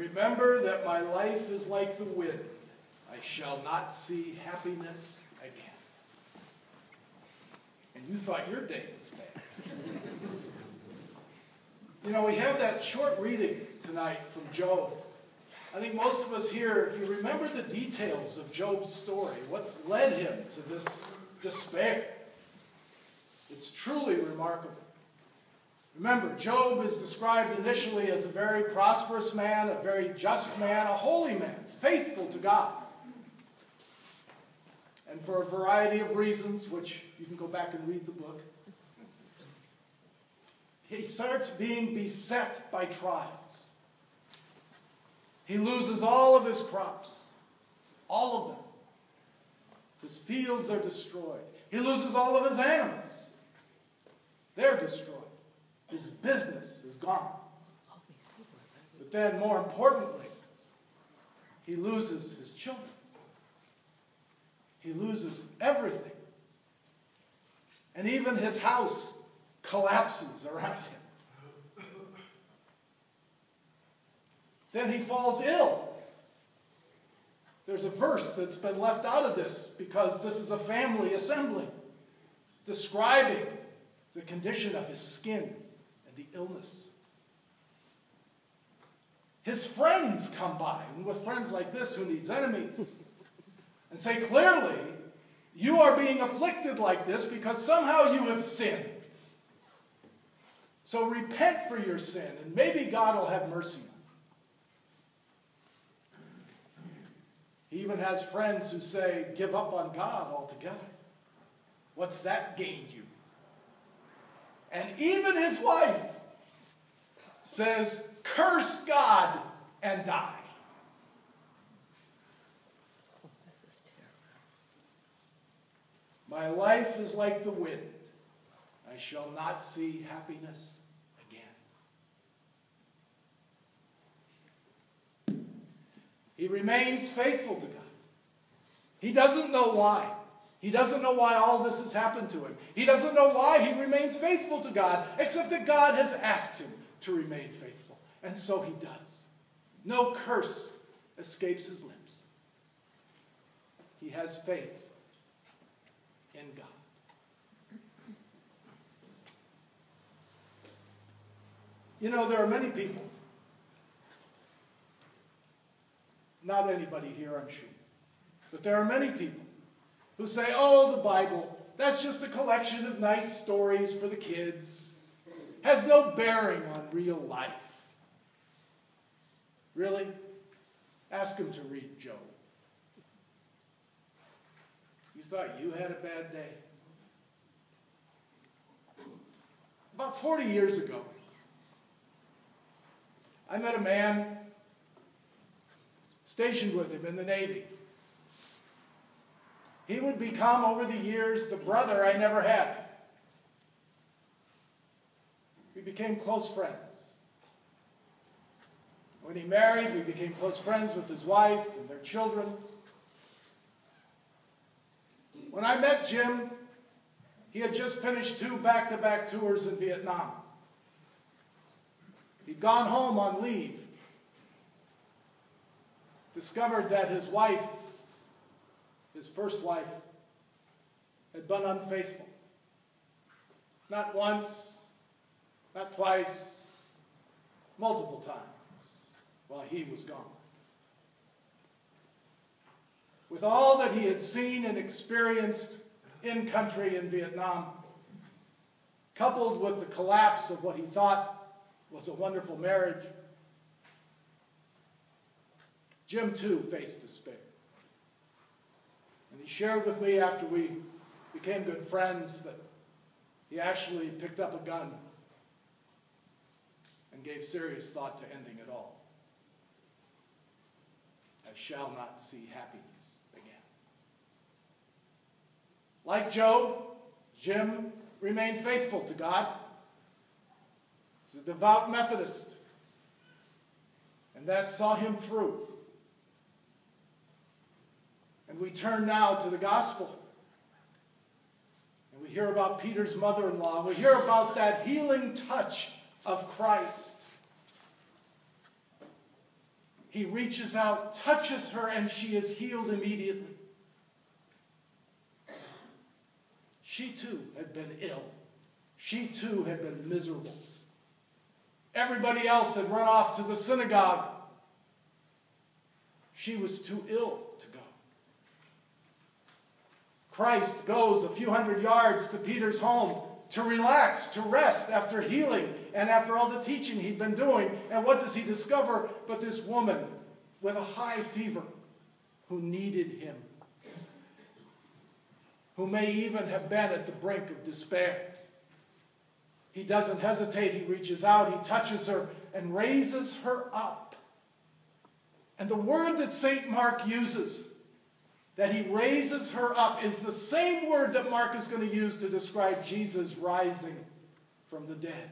Remember that my life is like the wind. I shall not see happiness again. And you thought your day was bad. You know, we have that short reading tonight from Job. I think most of us here, if you remember the details of Job's story, what's led him to this despair, it's truly remarkable. Remember, Job is described initially as a very prosperous man, a very just man, a holy man, faithful to God. And for a variety of reasons, which you can go back and read the book, he starts being beset by trials. He loses all of his crops, all of them. His fields are destroyed. He loses all of his animals. They're destroyed. His business is gone. But then, more importantly, he loses his children. He loses everything. And even his house collapses around him. Then he falls ill. There's a verse that's been left out of this because this is a family assembly describing the condition of his skin and the illness. His friends come by, and with friends like this, who needs enemies? And say, clearly, you are being afflicted like this because somehow you have sinned. So repent for your sin, and maybe God will have mercy on you. He even has friends who say, give up on God altogether. What's that gained you? And even his wife says, curse God and die. This is terrible. My life is like the wind. I shall not see happiness again. He remains faithful to God. He doesn't know why. He doesn't know why all this has happened to him. He doesn't know why he remains faithful to God, except that God has asked him to remain faithful. And so he does. No curse escapes his lips. He has faith in God. You know, there are many people, not anybody here, I'm sure, but there are many people who say, oh, the Bible, that's just a collection of nice stories for the kids. Has no bearing on real life. Really? Ask them to read Job. You thought you had a bad day? About 40 years ago, I met a man stationed with him in the Navy. He would become, over the years, the brother I never had. We became close friends. When he married, we became close friends with his wife and their children. When I met Jim, he had just finished 2 back-to-back tours in Vietnam. He'd gone home on leave, discovered that his wife, his first wife, had been unfaithful. Not once, not twice, multiple times while he was gone. With all that he had seen and experienced in country in Vietnam, coupled with the collapse of what he thought was a wonderful marriage, Jim too faced despair. And he shared with me after we became good friends that he actually picked up a gun and gave serious thought to ending it all. I shall not see happiness again. Like Job, Jim remained faithful to God. He's a devout Methodist, and that saw him through. And we turn now to the gospel. And we hear about Peter's mother-in-law. We hear about that healing touch of Christ. he reaches out, touches her, and she is healed immediately. She too had been ill. She too had been miserable. Everybody else had run off to the synagogue. She was too ill to go. Christ goes a few hundred yards to Peter's home to relax, to rest after healing and after all the teaching he'd been doing. And what does he discover but this woman with a high fever who needed him, who may even have been at the brink of despair. He doesn't hesitate. He reaches out, he touches her, and raises her up. And the word that St. Mark uses, that he raises her up, is the same word that Mark is going to use to describe Jesus rising from the dead.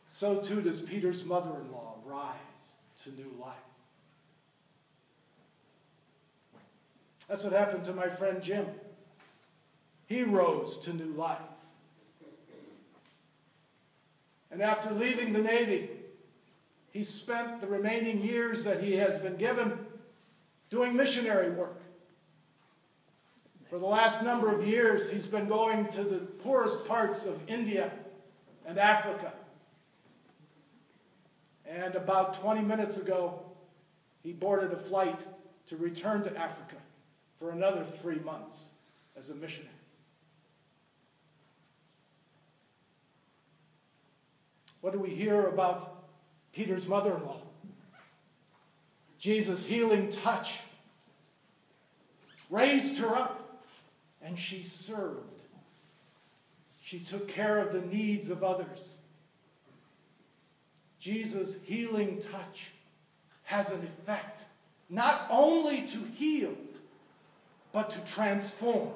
So too does Peter's mother-in-law rise to new life. That's what happened to my friend Jim. He rose to new life. And after leaving the Navy, he spent the remaining years that he has been given doing missionary work. For the last number of years, he's been going to the poorest parts of India and Africa. And about 20 minutes ago, he boarded a flight to return to Africa for another 3 months as a missionary. What do we hear about Peter's mother-in-law? Jesus' healing touch raised her up, and she served. She took care of the needs of others. Jesus' healing touch has an effect, not only to heal, but to transform.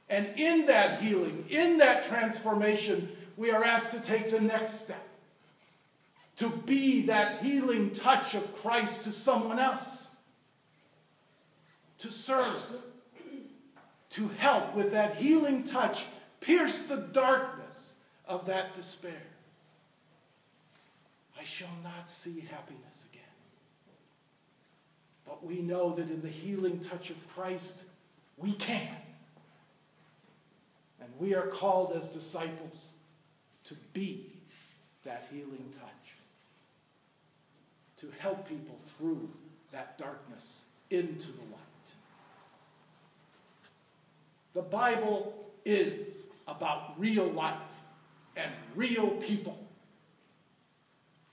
And in that healing, in that transformation, we are asked to take the next step, to be that healing touch of Christ to someone else, to serve, to help with that healing touch, pierce the darkness of that despair. I shall not see happiness again. But we know that in the healing touch of Christ, we can. And we are called as disciples to be that healing touch, to help people through that darkness into the light. The Bible is about real life and real people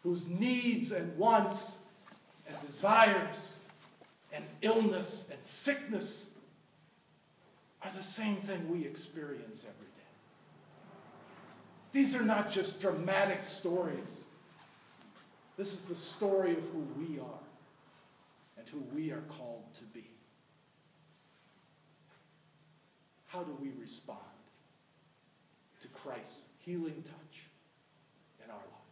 whose needs and wants and desires and illness and sickness are the same thing we experience every day. These are not just dramatic stories. This is the story of who we are and who we are called to be. How do we respond to Christ's healing touch in our lives?